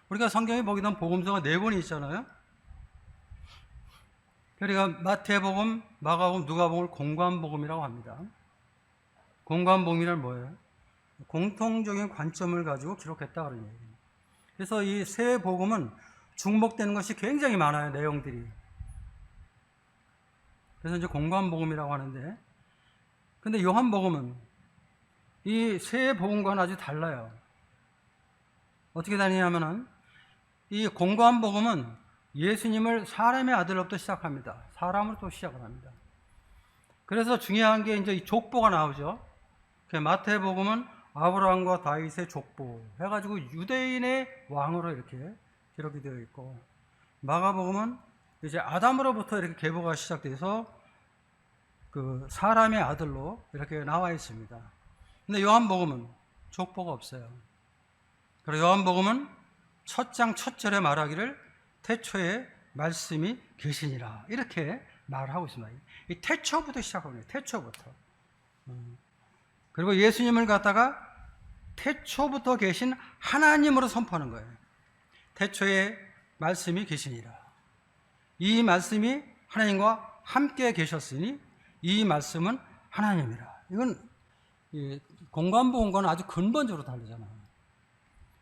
우리가 성경에 보게 되면 복음서가 4권이 있잖아요. 그러니까 마태복음, 마가복음, 누가복음을 공관복음이라고 합니다. 공관복음이란 뭐예요? 공통적인 관점을 가지고 기록했다 그런 얘기예요. 그래서 이 세 복음은 중복되는 것이 굉장히 많아요, 내용들이. 그래서 이제 공관복음이라고 하는데, 근데 요한복음은 이 세 복음과는 아주 달라요. 어떻게 다니냐면은 이 공관복음은 예수님을 사람의 아들로부터 시작합니다. 사람으로 또 시작을 합니다. 그래서 중요한 게 이제 이 족보가 나오죠. 마태복음은 아브라함과 다윗의 족보 해가지고 유대인의 왕으로 이렇게 기록이 되어 있고, 마가복음은 이제 아담으로부터 이렇게 계보가 시작돼서 그 사람의 아들로 이렇게 나와 있습니다. 근데 요한복음은 족보가 없어요. 그리고 요한복음은 첫 장 첫 절에 말하기를 태초에 말씀이 계시니라 이렇게 말하고 있습니다. 이 태초부터 시작합니다. 태초부터. 그리고 예수님을 갖다가 태초부터 계신 하나님으로 선포하는 거예요. 태초에 말씀이 계시니라. 이 말씀이 하나님과 함께 계셨으니 이 말씀은 하나님이라. 이건 공관복음과는 아주 근본적으로 다르잖아요.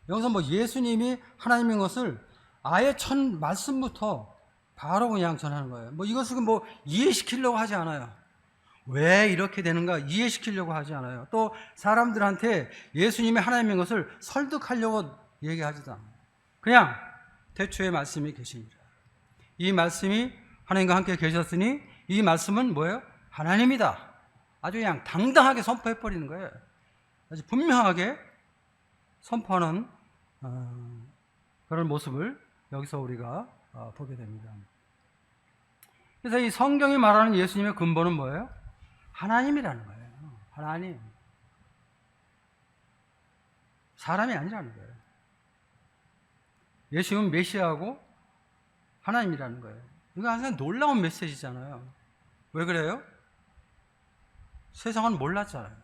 여기서 뭐 예수님이 하나님인 것을 아예 첫 말씀부터 바로 그냥 전하는 거예요. 뭐 이것을 뭐 이해시키려고 하지 않아요. 왜 이렇게 되는가 이해시키려고 하지 않아요. 또 사람들한테 예수님이 하나님인 것을 설득하려고 얘기하지도 않아요. 그냥 태초에 말씀이 계시니라. 이 말씀이 하나님과 함께 계셨으니 이 말씀은 뭐예요? 하나님이다. 아주 그냥 당당하게 선포해버리는 거예요. 아주 분명하게 선포하는 그런 모습을 여기서 우리가 보게 됩니다. 그래서 이 성경이 말하는 예수님의 근본은 뭐예요? 하나님이라는 거예요. 하나님. 사람이 아니라는 거예요. 예수님은 메시아고 하나님이라는 거예요. 이거 항상 놀라운 메시지잖아요. 왜 그래요? 세상은 몰랐잖아요.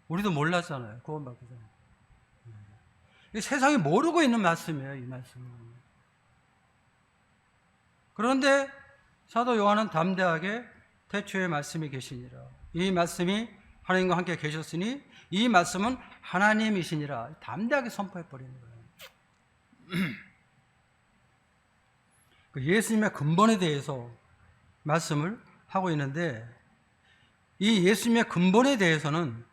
우리도 몰랐잖아요. 구원받기 전에. 세상이 모르고 있는 말씀이에요, 이 말씀은. 그런데 사도 요한은 담대하게 태초에 말씀이 계시니라. 이 말씀이 하나님과 함께 계셨으니 이 말씀은 하나님이시니라. 담대하게 선포해버리는 거예요. 그 예수님의 근본에 대해서 말씀을 하고 있는데, 이 예수님의 근본에 대해서는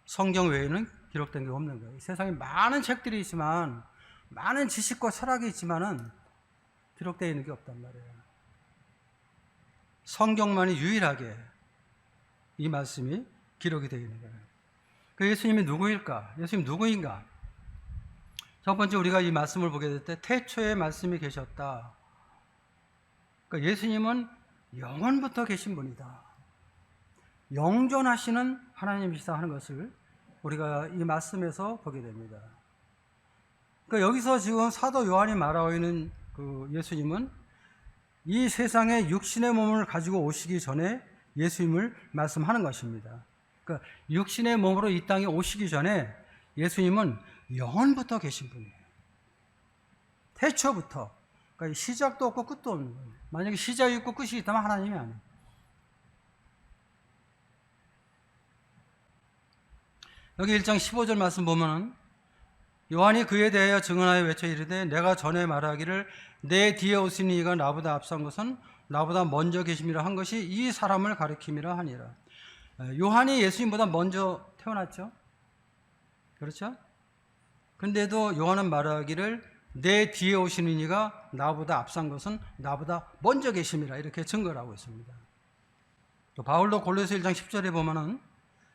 성경 외에는 기록된 게 없는 거예요. 세상에 많은 책들이 있지만, 많은 지식과 철학이 있지만은 기록되어 있는 게 없단 말이에요. 성경만이 유일하게 이 말씀이 기록이 되어 있는 거예요. 그 예수님이 누구일까? 예수님 누구인가? 첫 번째 우리가 이 말씀을 보게 될 때 태초에 말씀이 계셨다. 그러니까 예수님은 영원부터 계신 분이다. 영존하시는 하나님이시다 하는 것을 우리가 이 말씀에서 보게 됩니다. 그러니까 여기서 지금 사도 요한이 말하고 있는 그 예수님은 이 세상에 육신의 몸을 가지고 오시기 전에 예수님을 말씀하는 것입니다. 그러니까 육신의 몸으로 이 땅에 오시기 전에 예수님은 영원부터 계신 분이에요. 태초부터. 그러니까 시작도 없고 끝도 없는 거예요. 만약에 시작이 있고 끝이 있다면 하나님이 아니에요. 여기 1장 15절 말씀 보면은 요한이 그에 대하여 증언하여 외쳐 이르되 내가 전에 말하기를 내 뒤에 오시는 이가 나보다 앞선 것은 나보다 먼저 계심이라 한 것이 이 사람을 가리킴이라 하니라. 요한이 예수님보다 먼저 태어났죠. 그렇죠? 근데도 요한은 말하기를 내 뒤에 오시는 이가 나보다 앞선 것은 나보다 먼저 계심이라 이렇게 증거를 하고 있습니다. 또 바울도 골로새 1장 10절에 보면은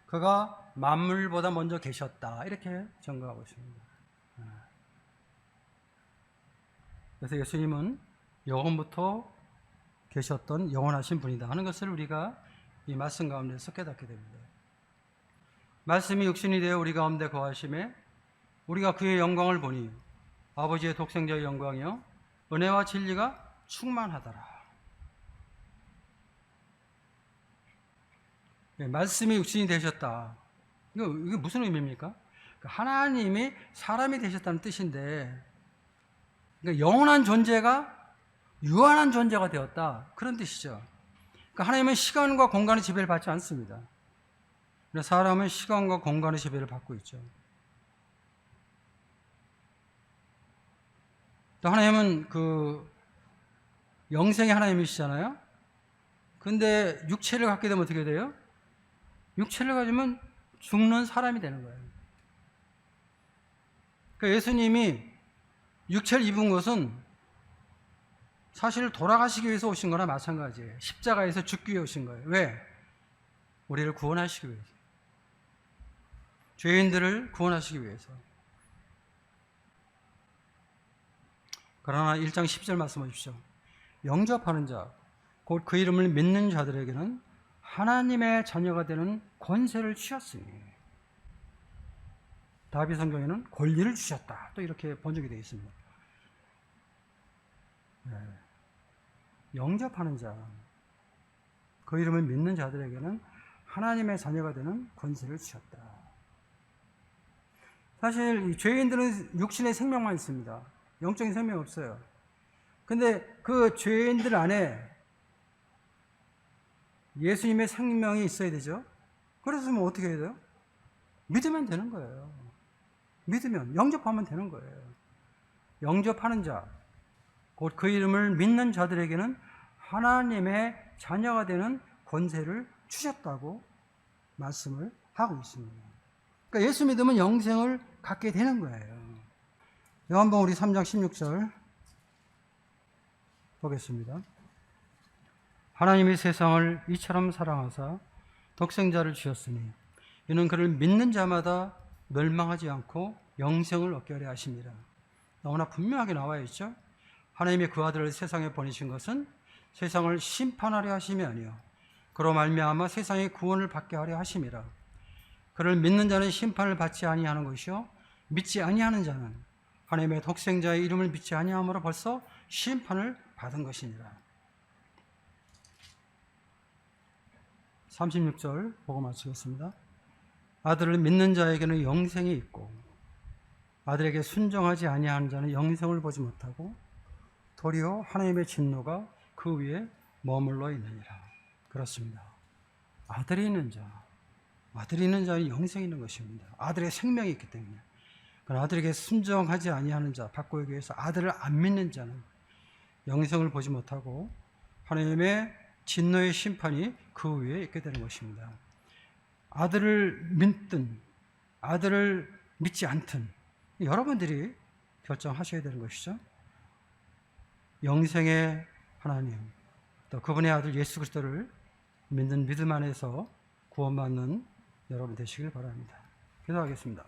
그가 만물보다 먼저 계셨다 이렇게 증거하고 있습니다. 그래서 예수님은 영원부터 계셨던 영원하신 분이다 하는 것을 우리가 이 말씀 가운데서 깨닫게 됩니다. 말씀이 육신이 되어 우리 가운데 거하심에 우리가 그의 영광을 보니 아버지의 독생자의 영광이요 은혜와 진리가 충만하더라. 말씀이 육신이 되셨다. 이게 무슨 의미입니까? 하나님이 사람이 되셨다는 뜻인데, 그러니까 영원한 존재가 유한한 존재가 되었다, 그런 뜻이죠. 그러니까 하나님은 시간과 공간의 지배를 받지 않습니다. 사람은 시간과 공간의 지배를 받고 있죠. 또 하나님은 영생의 하나님이시잖아요. 근데 육체를 갖게 되면 어떻게 돼요? 육체를 가지면 죽는 사람이 되는 거예요. 그러니까 예수님이 육체를 입은 것은 사실 돌아가시기 위해서 오신 거나 마찬가지예요. 십자가에서 죽기 위해 오신 거예요. 왜? 우리를 구원하시기 위해서. 죄인들을 구원하시기 위해서. 그러나 1장 10절 말씀 보십시오. 영접하는 자, 곧 그 이름을 믿는 자들에게는 하나님의 자녀가 되는 권세를 주셨으니, 다윗 성경에는 권리를 주셨다, 또 이렇게 번역이 되어 있습니다. 영접하는 자, 그 이름을 믿는 자들에게는 하나님의 자녀가 되는 권세를 주셨다. 사실 죄인들은 육신의 생명만 있습니다. 영적인 생명이 없어요. 근데 그 죄인들 안에 예수님의 생명이 있어야 되죠. 그래서 뭐 어떻게 해야 돼요? 믿으면 되는 거예요. 믿으면, 영접하면 되는 거예요. 영접하는 자, 곧 그 이름을 믿는 자들에게는 하나님의 자녀가 되는 권세를 주셨다고 말씀을 하고 있습니다. 그러니까 예수 믿으면 영생을 갖게 되는 거예요. 요한복음 우리 3장 16절 보겠습니다. 하나님이 세상을 이처럼 사랑하사 독생자를 주셨으니 이는 그를 믿는 자마다 멸망하지 않고 영생을 얻게 하려 하심이라. 너무나 분명하게 나와 있죠. 하나님이 그 아들을 세상에 보내신 것은 세상을 심판하려 하심이 아니요 그로 말미암아 세상의 구원을 받게 하려 하심이라. 그를 믿는 자는 심판을 받지 아니하는 것이요 믿지 아니하는 자는 하나님의 독생자의 이름을 믿지 아니함으로 벌써 심판을 받은 것이니라. 36절 보고 마치겠습니다. 아들을 믿는 자에게는 영생이 있고 아들에게 순종하지 아니하는 자는 영생을 보지 못하고 도리어 하나님의 진노가 그 위에 머물러 있느니라. 그렇습니다. 아들이 있는 자는 영생이 있는 것입니다. 아들의 생명이 있기 때문에. 그러나 아들에게 순종하지 아니하는 자, 바꾸기 위해서 아들을 안 믿는 자는 영생을 보지 못하고 하나님의 진노의 심판이 그 위에 있게 되는 것입니다. 아들을 믿든 아들을 믿지 않든 여러분들이 결정하셔야 되는 것이죠. 영생의 하나님, 또 그분의 아들 예수 그리스도를 믿는 믿음 안에서 구원받는 여러분 되시길 바랍니다. 기도하겠습니다.